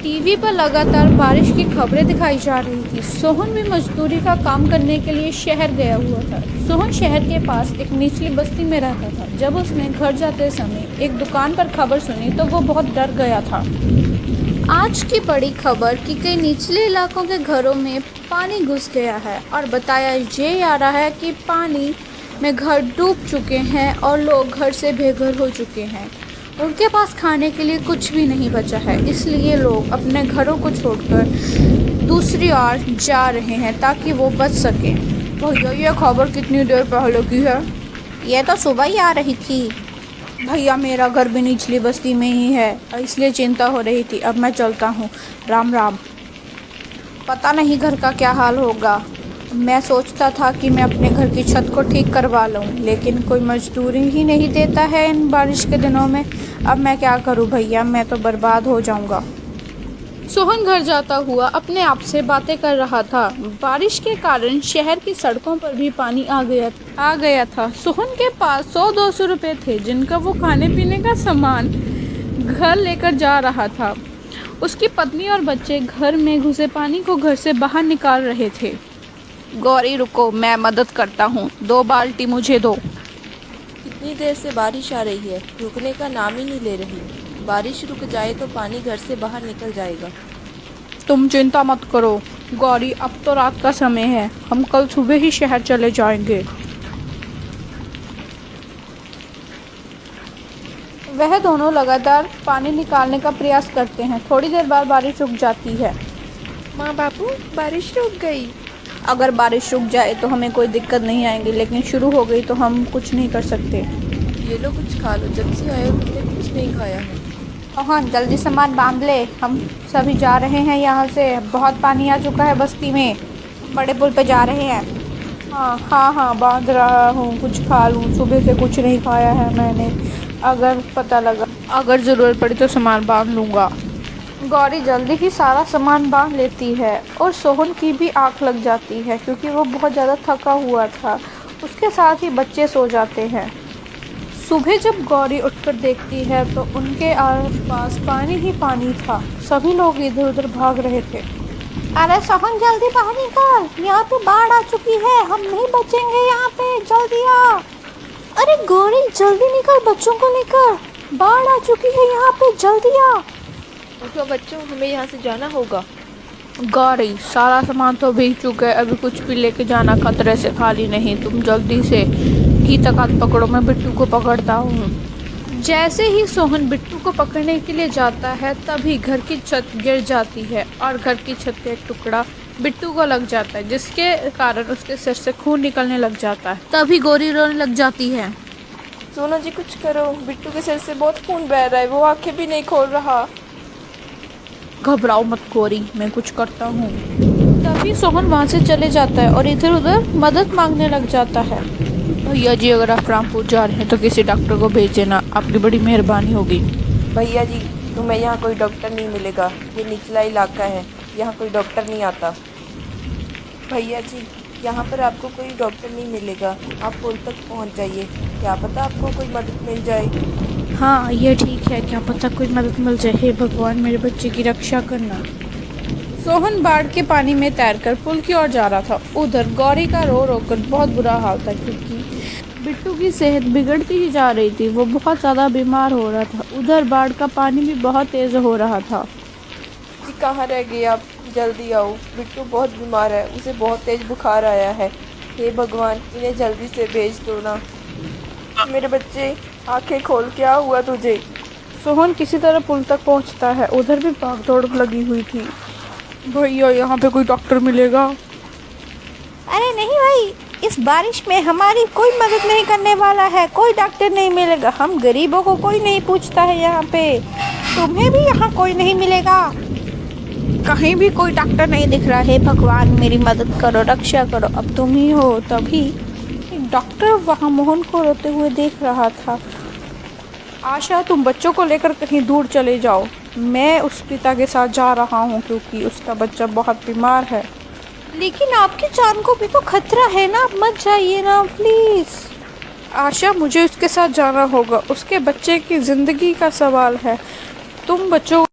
TV पर लगातार बारिश की खबरें दिखाई जा रही थी। सोहन भी मजदूरी का काम करने के लिए शहर गया हुआ था। सोहन शहर के पास एक निचली बस्ती में रहता था। जब उसने घर जाते समय एक दुकान पर खबर सुनी तो वो बहुत डर गया था। आज की बड़ी खबर कि कई निचले इलाकों के घरों में पानी घुस गया है और बताया ये आ रहा है कि पानी में घर डूब चुके हैं और लोग घर से बेघर हो चुके हैं। उनके पास खाने के लिए कुछ भी नहीं बचा है, इसलिए लोग अपने घरों को छोड़कर दूसरी ओर जा रहे हैं ताकि वो बच सकें। भैया ये खबर कितनी देर पहले की है? ये तो सुबह ही आ रही थी। भैया मेरा घर भी निचली बस्ती में ही है, इसलिए चिंता हो रही थी। अब मैं चलता हूँ। राम राम। पता नहीं घर का क्या हाल होगा। मैं सोचता था कि मैं अपने घर की छत को ठीक करवा लूँ, लेकिन कोई मजदूरी ही नहीं देता है इन बारिश के दिनों में। अब मैं क्या करूँ भैया, मैं तो बर्बाद हो जाऊँगा। सोहन घर जाता हुआ अपने आप से बातें कर रहा था। बारिश के कारण शहर की सड़कों पर भी पानी आ गया था। सोहन के पास 100-200 रुपए थे, जिनका वो खाने पीने का सामान घर लेकर जा रहा था। उसकी पत्नी और बच्चे घर में घुसे पानी को घर से बाहर निकाल रहे थे। गौरी रुको, मैं मदद करता हूँ, 2 बाल्टी मुझे दो। कितनी देर से बारिश आ रही है, रुकने का नाम ही नहीं ले रही। बारिश रुक जाए तो पानी घर से बाहर निकल जाएगा। तुम चिंता मत करो गौरी, अब तो रात का समय है, हम कल सुबह ही शहर चले जाएंगे। वह दोनों लगातार पानी निकालने का प्रयास करते हैं। थोड़ी देर बाद बारिश रुक जाती है। माँ बापू, बारिश रुक गई। अगर बारिश रुक जाए तो हमें कोई दिक्कत नहीं आएगी, लेकिन शुरू हो गई तो हम कुछ नहीं कर सकते। ये लो कुछ खा लो, जब से आए हो तुमने कुछ नहीं खाया है। हाँ, जल्दी सामान बांध ले, हम सभी जा रहे हैं यहाँ से। बहुत पानी आ चुका है बस्ती में, बड़े पुल पे जा रहे हैं। हाँ बांध रहा हूँ, कुछ खा लूँ, सुबह से कुछ नहीं खाया है मैंने। अगर ज़रूरत पड़ी तो सामान बांध लूँगा। गौरी जल्दी ही सारा सामान बांध लेती है और सोहन की भी आँख लग जाती है क्योंकि वो बहुत ज़्यादा थका हुआ था। उसके साथ ही बच्चे सो जाते हैं। सुबह जब गौरी उठकर देखती है तो उनके आसपास पानी ही पानी था। सभी लोग इधर उधर भाग रहे थे। अरे सोहन जल्दी बाहर निकल, यहाँ पे बाढ़ आ चुकी है, हम नहीं बचेंगे यहाँ पे, जल्दी आ। अरे गौरी जल्दी निकल, बच्चों को लेकर, बाढ़ आ चुकी है यहाँ पे, जल्दी आ। उठो बच्चों, हमें यहाँ से जाना होगा। गौरी सारा सामान तो भीग चुका है, अभी कुछ भी लेके जाना खतरे से खाली नहीं। तुम जल्दी से की तकात पकड़ो, मैं बिट्टू को पकड़ता हूँ। जैसे ही सोहन बिट्टू को पकड़ने के लिए जाता है तभी घर की छत गिर जाती है और घर की छत का एक टुकड़ा बिट्टू को लग जाता है, जिसके कारण उसके सिर से खून निकलने लग जाता है। तभी गौरी रोने लग जाती है। सोना जी कुछ करो, बिट्टू के सिर से बहुत खून बह रहा है, वो आंखें भी नहीं खोल रहा। घबराओ मत गौरी, मैं कुछ करता हूँ। तभी सोहन वहाँ से चले जाता है और इधर उधर मदद मांगने लग जाता है। भैया जी अगर आप रामपुर जा रहे हैं तो किसी डॉक्टर को भेज देना, आपकी बड़ी मेहरबानी होगी। भैया जी तुम्हें यहाँ कोई डॉक्टर नहीं मिलेगा, ये निचला इलाका है, यहाँ कोई डॉक्टर नहीं आता। भैया जी यहाँ पर आपको कोई डॉक्टर नहीं मिलेगा, आप पुल तक पहुँच जाइए, क्या पता आपको कोई मदद मिल जाए। हाँ ये ठीक है, क्या पता कोई मदद मिल जाए। हे भगवान मेरे बच्चे की रक्षा करना। सोहन बाढ़ के पानी में तैरकर पुल की ओर जा रहा था। उधर गौरी का रो रो कर बहुत बुरा हाल था क्योंकि बिट्टू की सेहत बिगड़ती ही जा रही थी, वो बहुत ज़्यादा बीमार हो रहा था। उधर बाढ़ का पानी भी बहुत तेज़ हो रहा था। जी कहाँ रह गए आप, जल्दी आओ, बिट्टू बहुत बीमार है, उसे बहुत तेज़ बुखार आया है। हे भगवान इन्हें जल्दी से भेज दो ना। मेरे बच्चे आंखें खोल, क्या हुआ तुझे? सोहन किसी तरह पुल तक पहुंचता है। उधर भी भाग दौड़ लगी हुई थी। भैया यहाँ पे कोई डॉक्टर मिलेगा? अरे नहीं भाई, इस बारिश में हमारी कोई मदद नहीं करने वाला है, कोई डॉक्टर नहीं मिलेगा। हम गरीबों को कोई नहीं पूछता है यहाँ पे। तुम्हें भी यहाँ कोई नहीं मिलेगा, कहीं भी कोई डॉक्टर नहीं दिख रहा है। भगवान मेरी मदद करो, रक्षा करो, अब तुम ही हो। तभी एक डॉक्टर वहाँ मोहन को रोते हुए देख रहा था। आशा तुम बच्चों को लेकर कहीं दूर चले जाओ, मैं उस पिता के साथ जा रहा हूँ क्योंकि उसका बच्चा बहुत बीमार है। लेकिन आपकी जान को भी तो खतरा है ना, आप मत जाइए ना प्लीज़। आशा मुझे उसके साथ जाना होगा, उसके बच्चे की ज़िंदगी का सवाल है। तुम बच्चों